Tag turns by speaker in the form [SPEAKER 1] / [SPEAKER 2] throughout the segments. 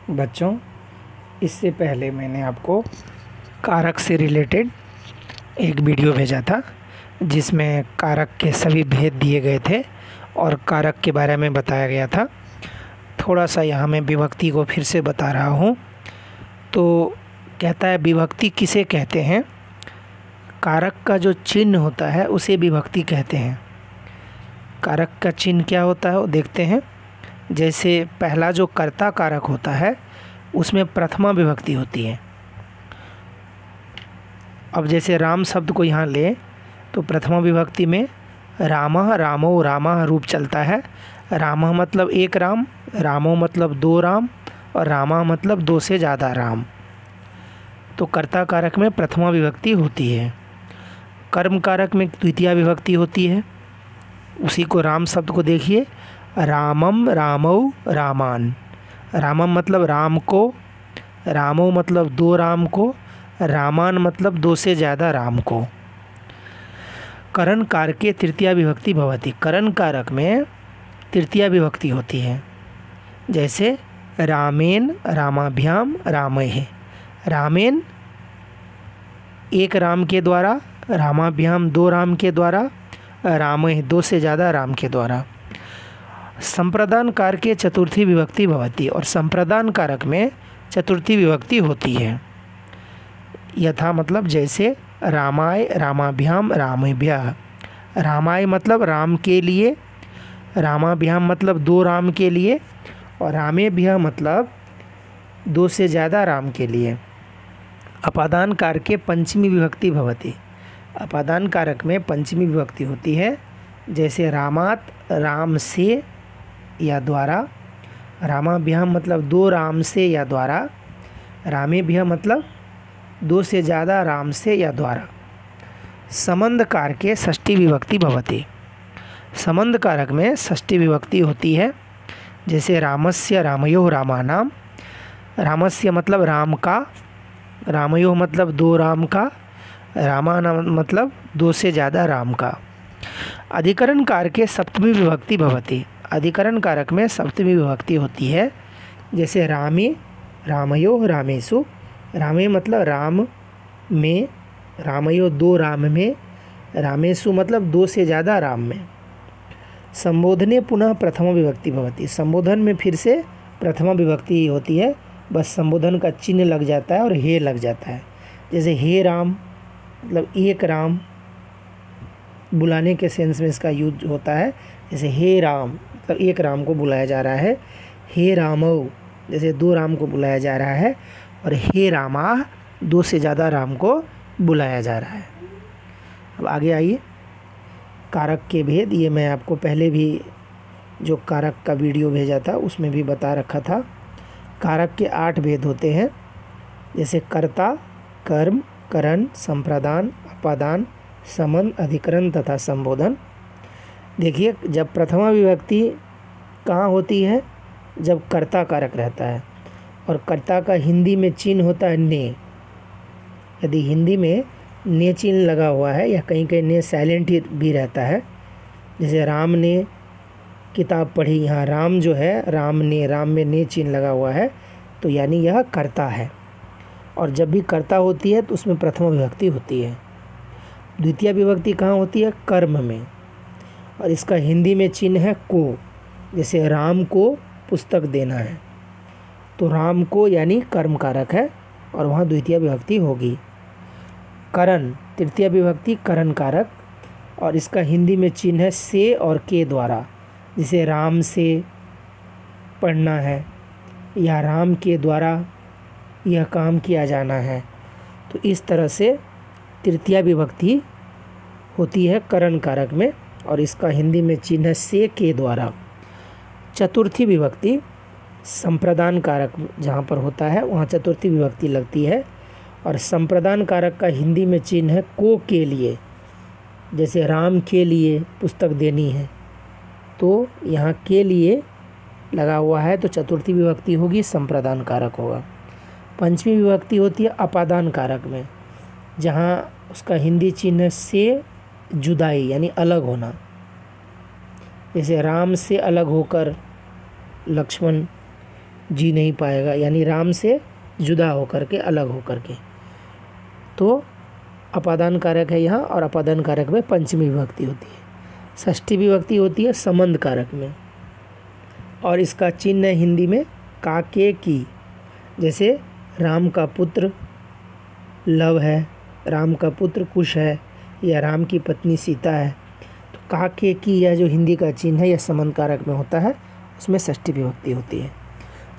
[SPEAKER 1] बच्चों, इससे पहले मैंने आपको कारक से रिलेटेड एक वीडियो भेजा था जिसमें कारक के सभी भेद दिए गए थे और कारक के बारे में बताया गया था। थोड़ा सा यहाँ मैं विभक्ति को फिर से बता रहा हूँ। तो कहता है विभक्ति किसे कहते हैं? कारक का जो चिन्ह होता है उसे विभक्ति कहते हैं। कारक का चिन्ह क्या होता है वो देखते हैं। जैसे पहला जो कर्ता कारक होता है उसमें प्रथमा विभक्ति होती है। अब जैसे राम शब्द को यहाँ ले तो प्रथमा विभक्ति में रामः रामो रामः रूप चलता है। रामः मतलब एक राम, रामो मतलब दो राम और रामा मतलब दो से ज़्यादा राम। तो कर्ता कारक में प्रथमा विभक्ति होती है। कर्म कारक में द्वितीया विभक्ति होती है। उसी को राम शब्द को देखिए, रामम रामौ रामान। रामम मतलब राम को, रामो मतलब दो राम को, रामान मतलब दो से ज़्यादा राम को। करण कारके तृतीया विभक्ति भवति। करण कारक में तृतीया विभक्ति होती है। जैसे रामेन रामाभ्याम रामैः। रामेन एक राम के द्वारा, रामाभ्याम दो राम के द्वारा, रामैः दो से ज़्यादा राम के द्वारा। संप्रदान कारके चतुर्थी विभक्ति भवति। और संप्रदान कारक में चतुर्थी विभक्ति होती है। यथा मतलब जैसे रामाय रामाभ्याम रामेभ्यः। रामाय मतलब राम के लिए, रामाभ्याम मतलब दो राम के लिए और रामेभ्यः मतलब दो से ज़्यादा राम के लिए। अपादान कारके पंचमी विभक्ति भवति। अपादान कारक में पंचमी विभक्ति होती है। जैसे रामात राम से या द्वारा, रामाभ्याम मतलब दो राम से या द्वारा, रामेभ्यः मतलब दो से ज़्यादा राम से या द्वारा। संबंध कारके षष्ठी विभक्ति भवति। संबंध कारक में षष्ठी विभक्ति होती है। जैसे रामस्य रामयोः रामानाम। रामस्य मतलब राम का, रामयोः मतलब दो राम का, रामानाम मतलब दो से ज़्यादा राम का। अधिकरण कारके सप्तमी विभक्ति भवति। अधिकरण कारक में सप्तमी विभक्ति होती है। जैसे रामे रामयोः रामेषु। रामे मतलब राम में, रामयोः दो राम में, रामेषु मतलब दो से ज़्यादा राम में। संबोधने पुनः प्रथमा विभक्ति भवति। संबोधन में फिर से प्रथमा विभक्ति होती है, बस संबोधन का चिन्ह लग जाता है और हे लग जाता है। जैसे हे राम मतलब एक राम, बुलाने के सेंस में इसका यूज होता है। जैसे हे राम मतलब एक राम को बुलाया जा रहा है। हे रामौ जैसे दो राम को बुलाया जा रहा है। और हे रामा दो से ज़्यादा राम को बुलाया जा रहा है। अब आगे आइए, कारक के भेद। ये मैं आपको पहले भी जो कारक का वीडियो भेजा था उसमें भी बता रखा था। कारक के 8 भेद होते हैं। जैसे कर्ता, कर्म, करण, संप्रदान, अपादान, संबंध, अधिकरण तथा संबोधन। देखिए, जब प्रथमा विभक्ति कहाँ होती है? जब कर्ता कारक रहता है और कर्ता का हिंदी में चिन्ह होता है ने। यदि हिंदी में ने चिन्ह लगा हुआ है या कहीं कहीं ने साइलेंट ही भी रहता है, जैसे राम ने किताब पढ़ी, यहाँ राम जो है राम में ने चिन्ह लगा हुआ है, तो यानी यह कर्ता है। और जब भी कर्ता होती है तो उसमें प्रथमा विभक्ति होती है। द्वितीय विभक्ति कहाँ होती है? कर्म में। और इसका हिंदी में चिन्ह है को। जैसे राम को पुस्तक देना है तो राम को यानी कर्म कारक है और वहाँ द्वितीय विभक्ति होगी। करण तृतीय विभक्ति करण कारक और इसका हिंदी में चिन्ह है से और के द्वारा। जैसे राम से पढ़ना है या राम के द्वारा यह काम किया जाना है, तो इस तरह से तृतीय विभक्ति होती है करण कारक में और इसका हिंदी में चिन्ह है से के द्वारा। चतुर्थी विभक्ति संप्रदान कारक जहाँ पर होता है वहाँ चतुर्थी विभक्ति लगती है और संप्रदान कारक का हिंदी में चिन्ह है को के लिए। जैसे राम के लिए पुस्तक देनी है तो यहाँ के लिए लगा हुआ है तो चतुर्थी विभक्ति होगी, संप्रदान कारक होगा। पंचमी विभक्ति होती है अपादान कारक में, जहाँ उसका हिंदी चिन्ह से जुदाई यानी अलग होना। जैसे राम से अलग होकर लक्ष्मण जी नहीं पाएगा, यानी राम से जुदा होकर के, अलग होकर के। तो अपादान कारक है यहाँ, और अपादान कारक में पंचमी विभक्ति होती है। षष्ठी विभक्ति होती है संबंध कारक में, और इसका चिन्ह है हिंदी में काके की। जैसे राम का पुत्र लव है, राम का पुत्र कुश है, या राम की पत्नी सीता है। तो काके की यह जो हिंदी का चिन्ह है, यह संबंध कारक में होता है, उसमें षष्ठी विभक्ति होती है।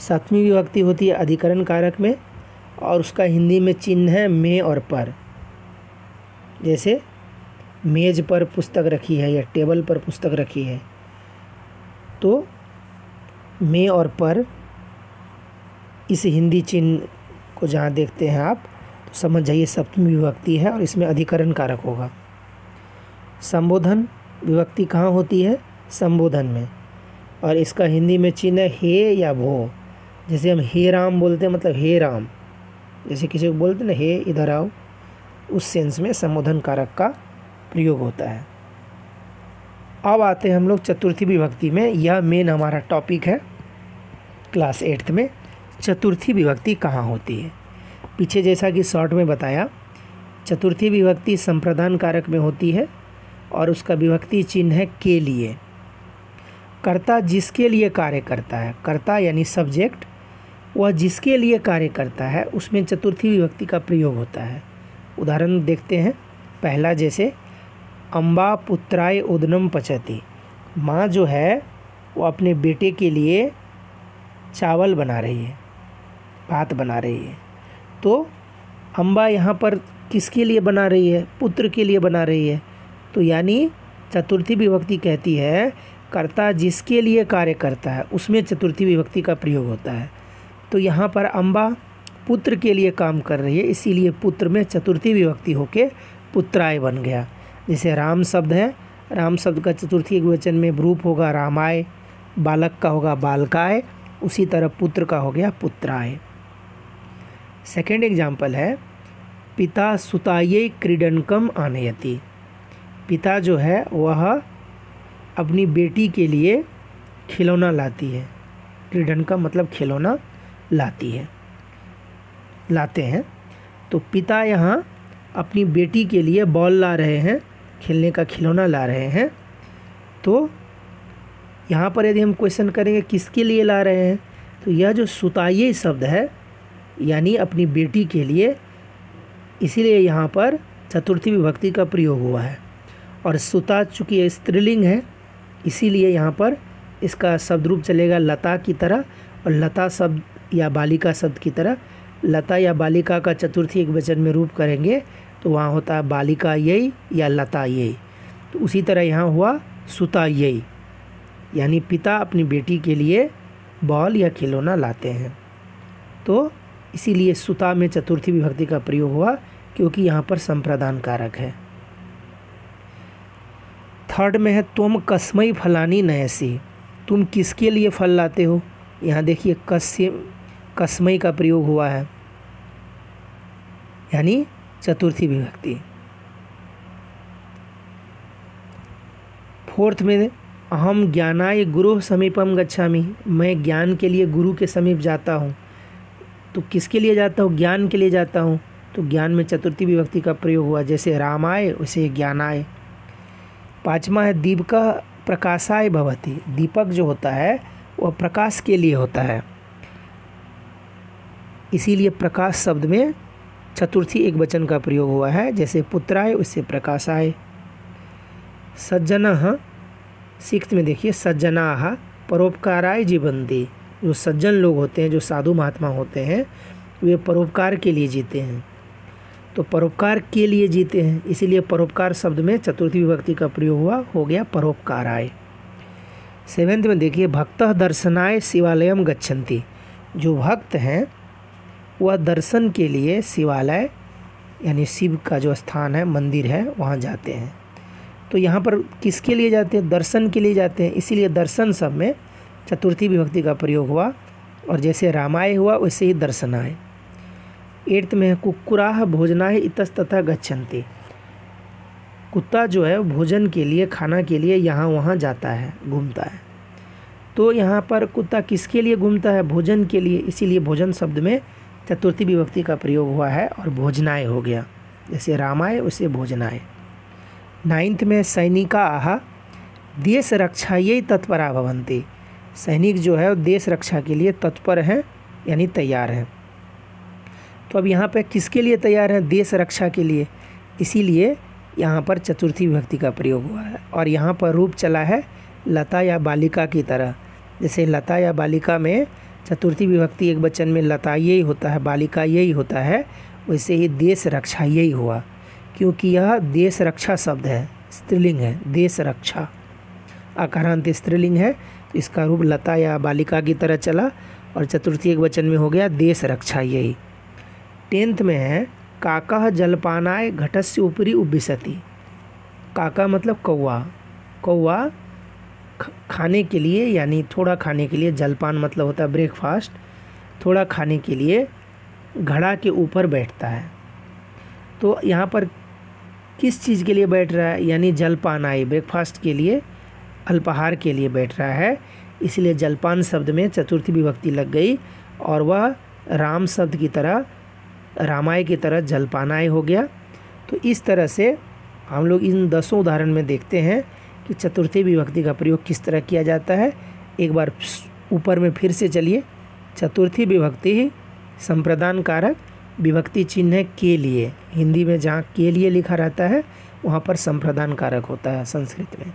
[SPEAKER 1] सातवीं विभक्ति होती है अधिकरण कारक में, और उसका हिंदी में चिन्ह है में और पर। जैसे मेज पर पुस्तक रखी है या टेबल पर पुस्तक रखी है, तो में और पर इस हिंदी चिन्ह को जहाँ देखते हैं आप, तो समझ जाइए सप्तमी विभक्ति है, और इसमें अधिकरण कारक होगा। संबोधन विभक्ति कहाँ होती है? संबोधन में, और इसका हिंदी में चिन्ह है हे या भो। जैसे हम हे राम बोलते हैं, मतलब हे राम, जैसे किसी को बोलते हैं ना हे इधर आओ, उस सेंस में संबोधन कारक का प्रयोग होता है। अब आते हैं हम लोग चतुर्थी विभक्ति में। यह मेन हमारा टॉपिक है क्लास 8th में। चतुर्थी विभक्ति कहाँ होती है? पीछे जैसा कि शॉर्ट में बताया, चतुर्थी विभक्ति संप्रदान कारक में होती है, और उसका विभक्ति चिन्ह है के लिए। कर्ता जिसके लिए कार्य करता है, कर्ता यानी सब्जेक्ट, वह जिसके लिए कार्य करता है, उसमें चतुर्थी विभक्ति का प्रयोग होता है। उदाहरण देखते हैं। पहला, जैसे अम्बा पुत्राय उदनम पचती, माँ जो है वो अपने बेटे के लिए चावल बना रही है, भात बना रही है। तो अम्बा यहाँ पर किसके लिए बना रही है? पुत्र के लिए बना रही है। तो यानी चतुर्थी विभक्ति कहती है कर्ता जिसके लिए कार्य करता है, उसमें चतुर्थी विभक्ति का प्रयोग होता है। तो यहाँ पर अम्बा पुत्र के लिए काम कर रही है, इसीलिए पुत्र में चतुर्थी विभक्ति होके पुत्राय बन गया। जैसे राम शब्द है, राम शब्द का चतुर्थी एकवचन में रूप होगा रामाय, बालक का होगा बालकाय, उसी तरह पुत्र का हो गया पुत्राय। सेकेंड एग्जाम्पल है पिता सुताये क्रीडनकम आनयति। पिता जो है वह अपनी बेटी के लिए खिलौना लाती है। क्रीडनकम मतलब खिलौना लाते हैं। तो पिता यहाँ अपनी बेटी के लिए बॉल ला रहे हैं, खेलने का खिलौना ला रहे हैं। तो यहाँ पर यदि हम क्वेश्चन करेंगे किसके लिए ला रहे हैं, तो यह जो सुताये शब्द है यानी अपनी बेटी के लिए, इसीलिए यहाँ पर चतुर्थी विभक्ति का प्रयोग हुआ है। और सुता चूँकि स्त्रीलिंग है, इसीलिए यहाँ पर इसका शब्द रूप चलेगा लता की तरह, और लता शब्द या बालिका शब्द की तरह। लता या बालिका का चतुर्थी एकवचन में रूप करेंगे तो वहाँ होता है बालिका यही या लता यही। तो उसी तरह यहाँ हुआ सुता यही, यानी पिता अपनी बेटी के लिए बॉल या खिलौना लाते हैं। तो इसीलिए सुता में चतुर्थी विभक्ति का प्रयोग हुआ, क्योंकि यहाँ पर संप्रदान कारक है। थर्ड में है तुम कस्मई फलानी नयसी, तुम किसके लिए फल लाते हो। यहाँ देखिए कस्मई का प्रयोग हुआ है, यानी चतुर्थी विभक्ति। फोर्थ में अहम ज्ञानाय गुरु समीपम गच्छामि, मैं ज्ञान के लिए गुरु के समीप जाता हूँ। तो किसके लिए जाता हूँ? ज्ञान के लिए जाता हूँ। तो ज्ञान में चतुर्थी विभक्ति का प्रयोग हुआ, जैसे रामाय वैसे ज्ञानाय। पाँचवा है दीपका प्रकाशाय भवति, दीपक जो होता है वह प्रकाश के लिए होता है, इसीलिए प्रकाश शब्द में चतुर्थी एकवचन का प्रयोग हुआ है, जैसे पुत्राय उससे प्रकाशाय। सज्जनः, सिक्स्थ में देखिए सज्जनाः परोपकाराय जीवन्ति, जो सज्जन लोग होते हैं, जो साधु महात्मा होते हैं, वे परोपकार के लिए जीते हैं। तो परोपकार के लिए जीते हैं, इसीलिए परोपकार शब्द में चतुर्थी विभक्ति का प्रयोग हुआ, हो गया परोपकाराय। सेवेंथ में देखिए भक्तः दर्शनाय शिवालयम गच्छन्ति, जो भक्त हैं वह दर्शन के लिए शिवालय यानी शिव का जो स्थान है, मंदिर है, वहाँ जाते हैं। तो यहाँ पर किसके लिए जाते हैं? दर्शन के लिए जाते हैं, इसीलिए दर्शन शब्द में चतुर्थी विभक्ति का प्रयोग हुआ, और जैसे रामाय हुआ वैसे ही दर्शनाय। एट्थ में है कुक्कुराह भोजनाय इतस्ततः गच्छन्ति, कुत्ता जो है भोजन के लिए, खाना के लिए यहाँ वहाँ जाता है, घूमता है। तो यहाँ पर कुत्ता किसके लिए घूमता है? भोजन के लिए, इसीलिए भोजन शब्द में चतुर्थी विभक्ति का प्रयोग हुआ है और भोजनाय हो गया। जैसे रामाय वैसे भोजनाय। 9th में सैनिका आह देश रक्षायै तत्परा भवन्ति। सैनिक जो है वो देश रक्षा के लिए तत्पर हैं, यानी तैयार हैं। तो अब यहाँ पे किसके लिए तैयार हैं? देश रक्षा के लिए, इसीलिए यहाँ पर चतुर्थी विभक्ति का प्रयोग हुआ है। और यहाँ पर रूप चला है लता या बालिका की तरह। जैसे लता या बालिका में चतुर्थी विभक्ति एक वचन में लता यही होता है, बालिका यही होता है, वैसे ही देश रक्षा यही हुआ, क्योंकि यह देश रक्षा शब्द है, स्त्रीलिंग है, देश रक्षा आकारांत स्त्रीलिंग है, तो इसका रूप लता या बालिका की तरह चला और चतुर्थी एक वचन में हो गया देश रक्षा यही। 10th में है काका जलपानाय घटस्य ऊपरी उब्बिशति। काका मतलब कौवा, कौवा खाने के लिए यानी थोड़ा खाने के लिए, जलपान मतलब होता है ब्रेकफास्ट, थोड़ा खाने के लिए घड़ा के ऊपर बैठता है। तो यहाँ पर किस चीज़ के लिए बैठ रहा है? यानी जलपान आए, ब्रेकफास्ट के लिए, अल्पाहार के लिए बैठ रहा है, इसलिए जलपान शब्द में चतुर्थी विभक्ति लग गई और वह राम शब्द की तरह, रामाय की तरह जलपानाय हो गया। तो इस तरह से हम लोग इन 10 उदाहरण में देखते हैं कि चतुर्थी विभक्ति का प्रयोग किस तरह किया जाता है। एक बार ऊपर में फिर से चलिए। चतुर्थी विभक्ति संप्रदान कारक विभक्ति चिन्ह के लिए, हिंदी में जहाँ के लिए लिखा रहता है वहाँ पर संप्रदान कारक होता है संस्कृत में।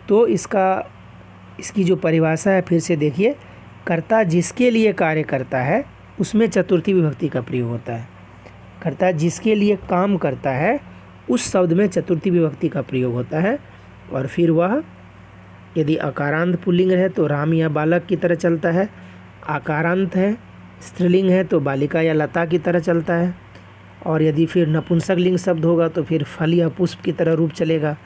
[SPEAKER 1] तो इसकी जो परिभाषा है फिर से देखिए। कर्ता जिसके लिए कार्य करता है उसमें चतुर्थी विभक्ति का प्रयोग होता है। कर्ता जिसके लिए काम करता है उस शब्द में चतुर्थी विभक्ति का प्रयोग होता है। और फिर वह यदि अकारांत पुल्लिंग है तो राम या बालक की तरह चलता है, आकारांत है स्त्रीलिंग है तो बालिका या लता की तरह चलता है, और यदि फिर नपुंसक लिंग शब्द होगा तो फिर फल या पुष्प की तरह रूप चलेगा।